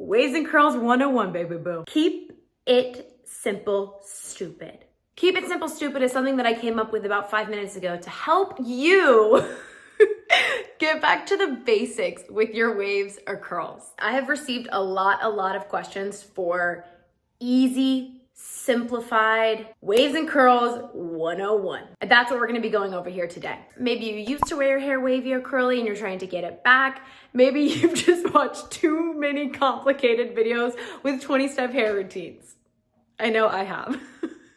Waves and Curls 101, baby boo. Keep it simple, stupid. Keep it simple, stupid is something that I came up with about 5 minutes ago to help you get back to the basics with your waves or curls. I have received a lot of questions for easy, simplified waves and curls 101. And that's what we're gonna be going over here today. Maybe you used to wear your hair wavy or curly and you're trying to get it back. Maybe you've just watched too many complicated videos with 20-step hair routines. I know I have.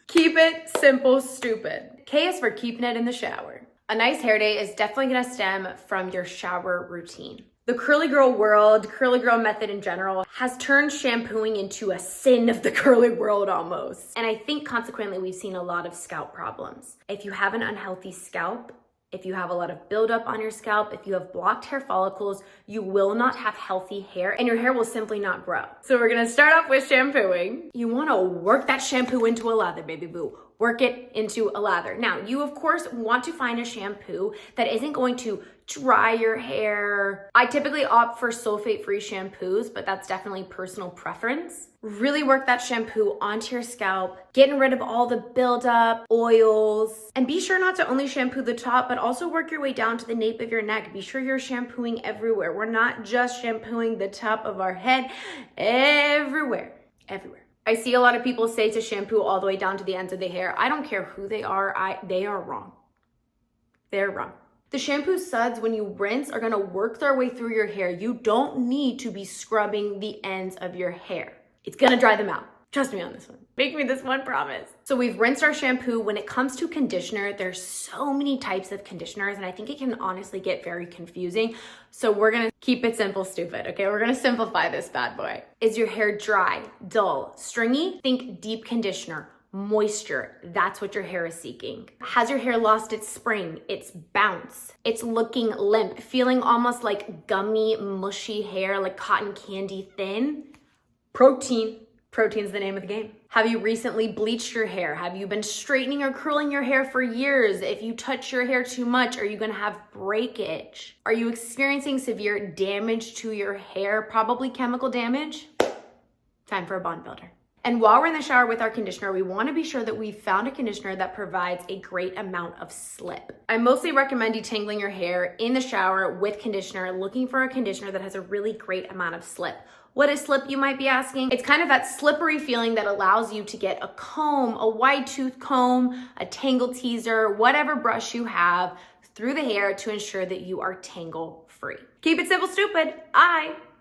Keep it simple, stupid. K is for keeping it in the shower. A nice hair day is definitely gonna stem from your shower routine. The curly girl world, curly girl method in general, has turned shampooing into a sin of the curly world almost. And I think consequently we've seen a lot of scalp problems. If you have an unhealthy scalp, if you have a lot of buildup on your scalp, if you have blocked hair follicles, you will not have healthy hair and your hair will simply not grow. So we're gonna start off with shampooing. You wanna work that shampoo into a lather, baby boo. Work it into a lather. Now, you of course want to find a shampoo that isn't going to dry your hair. I typically opt for sulfate-free shampoos, but that's definitely personal preference. Really work that shampoo onto your scalp, getting rid of all the buildup, oils, and be sure not to only shampoo the top, but also work your way down to the nape of your neck. Be sure you're shampooing everywhere. We're not just shampooing the top of our head, everywhere. I see a lot of people say to shampoo all the way down to the ends of the hair. I don't care who they are, they are wrong. They're wrong. The shampoo suds, when you rinse, are gonna work their way through your hair. You don't need to be scrubbing the ends of your hair. It's gonna dry them out. Trust me on this one. Make me this one promise. So we've rinsed our shampoo. When it comes to conditioner, there's so many types of conditioners and I think it can honestly get very confusing. So we're gonna keep it simple, stupid, okay? We're gonna simplify this bad boy. Is your hair dry, dull, stringy? Think deep conditioner. Moisture, that's what your hair is seeking. Has your hair lost its spring, its bounce? It's looking limp, feeling almost like gummy, mushy hair, like cotton candy thin? Protein. Protein's the name of the game. Have you recently bleached your hair? Have you been straightening or curling your hair for years? If you touch your hair too much, are you gonna have breakage? Are you experiencing severe damage to your hair? Probably chemical damage? Time for a bond builder. And while we're in the shower with our conditioner, we wanna be sure that we've found a conditioner that provides a great amount of slip. I mostly recommend detangling your hair in the shower with conditioner, looking for a conditioner that has a really great amount of slip. What is slip, you might be asking? It's kind of that slippery feeling that allows you to get a comb, a wide tooth comb, a tangle teaser, whatever brush you have through the hair to ensure that you are tangle free. Keep it simple, stupid.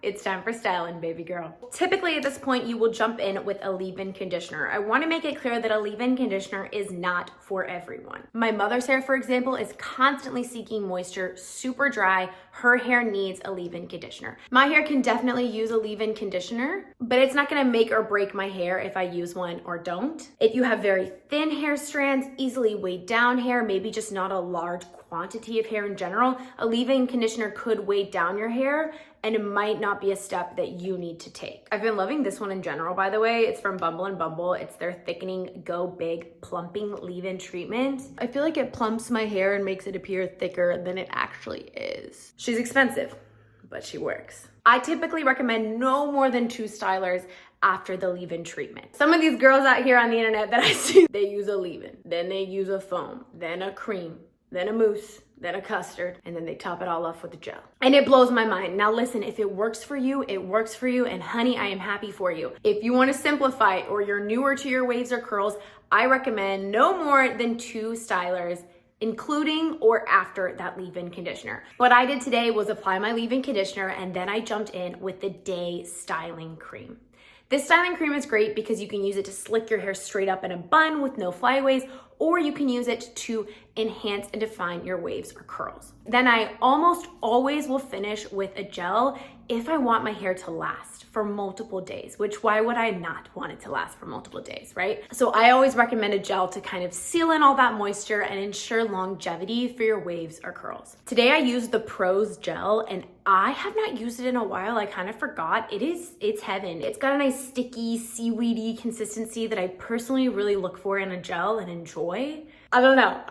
It's time for styling, baby girl. Typically at this point, you will jump in with a leave-in conditioner. I wanna make it clear that a leave-in conditioner is not for everyone. My mother's hair, for example, is constantly seeking moisture, super dry. Her hair needs a leave-in conditioner. My hair can definitely use a leave-in conditioner, but it's not gonna make or break my hair if I use one or don't. If you have very thin hair strands, easily weighed down hair, maybe just not a large quantity of hair in general, a leave-in conditioner could weigh down your hair and it might not be a step that you need to take. I've been loving this one in general, by the way. It's from Bumble and Bumble. It's their thickening Go Big plumping leave-in treatment. I feel like it plumps my hair and makes it appear thicker than it actually is. She's expensive, but she works. I typically recommend no more than 2 stylers after the leave-in treatment. Some of these girls out here on the internet that I see, they use a leave-in, then they use a foam, then a cream, then a mousse, then a custard, and then they top it all off with a gel. And it blows my mind. Now listen, if it works for you, it works for you, and honey, I am happy for you. If you wanna simplify it or you're newer to your waves or curls, I recommend no more than 2 stylers, including or after that leave-in conditioner. What I did today was apply my leave-in conditioner and then I jumped in with the Day Styling Cream. This styling cream is great because you can use it to slick your hair straight up in a bun with no flyaways, or you can use it to enhance and define your waves or curls. Then I almost always will finish with a gel if I want my hair to last for multiple days, which why would I not want it to last for multiple days, right? So I always recommend a gel to kind of seal in all that moisture and ensure longevity for your waves or curls. Today I used the Pros gel and I have not used it in a while. I kind of forgot. It's heaven. It's got a nice sticky, seaweedy consistency that I personally really look for in a gel and enjoy. I don't know.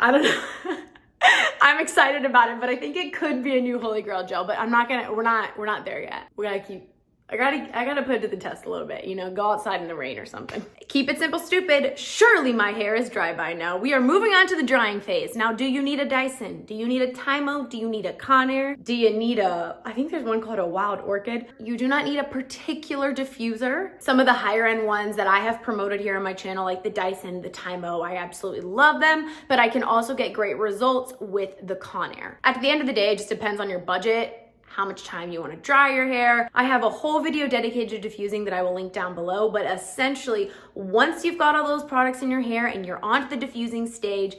I'm excited about it, but I think it could be a new holy grail gel, but we're not there yet. We gotta keep I gotta put it to the test a little bit, you know, go outside in the rain or something. Keep it simple, stupid. Surely my hair is dry by now. We are moving on to the drying phase. Now, do you need a Dyson? Do you need a Tymo? Do you need a Conair? Do you need I think there's one called a Wild Orchid. You do not need a particular diffuser. Some of the higher end ones that I have promoted here on my channel, like the Dyson, the Tymo, I absolutely love them, but I can also get great results with the Conair. At the end of the day, it just depends on your budget, how much time you want to dry your hair. I have a whole video dedicated to diffusing that I will link down below, but essentially, once you've got all those products in your hair and you're onto the diffusing stage,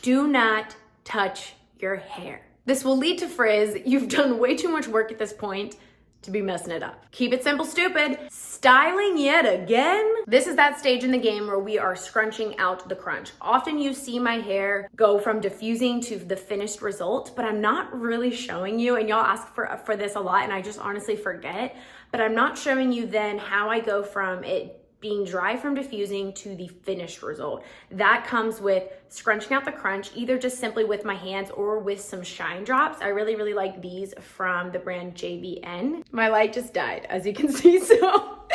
do not touch your hair. This will lead to frizz. You've done way too much work at this point to be messing it up. Keep it simple, stupid. Styling yet again? This is that stage in the game where we are scrunching out the crunch. Often you see my hair go from diffusing to the finished result, but I'm not really showing you, and y'all ask for this a lot, and I just honestly forget, but I'm not showing you then how I go from it being dry from diffusing to the finished result. That comes with scrunching out the crunch, either just simply with my hands or with some shine drops. I really, really like these from the brand JVN. My light just died, as you can see, so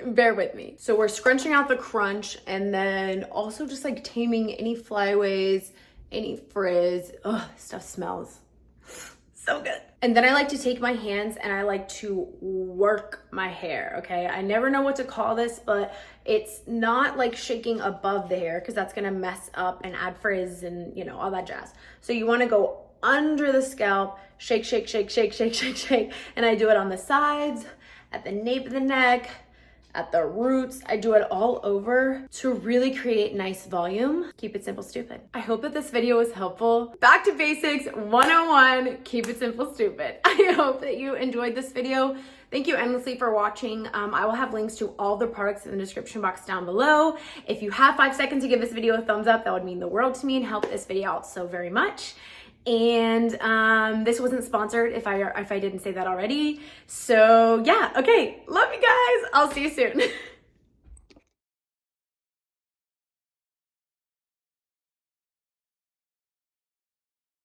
bear with me. So we're scrunching out the crunch and then also just like taming any flyaways, any frizz. Ugh, this stuff smells so good. And then I like to take my hands and I like to work my hair, okay? I never know what to call this, but it's not like shaking above the hair because that's gonna mess up and add frizz and, you know, all that jazz. So you wanna go under the scalp, shake, shake, shake, shake, shake, shake, shake. And I do it on the sides, at the nape of the neck, at the roots. I do it all over to really create nice volume. Keep it simple, stupid. I hope that this video was helpful. Back to basics 101, keep it simple, stupid. I hope that you enjoyed this video. Thank you endlessly for watching. I will have links to all the products in the description box down below. If you have 5 seconds to give this video a thumbs up, that would mean the world to me and help this video out so very much. And this wasn't sponsored if I didn't say that already. So yeah, okay, love you guys. I'll see you soon.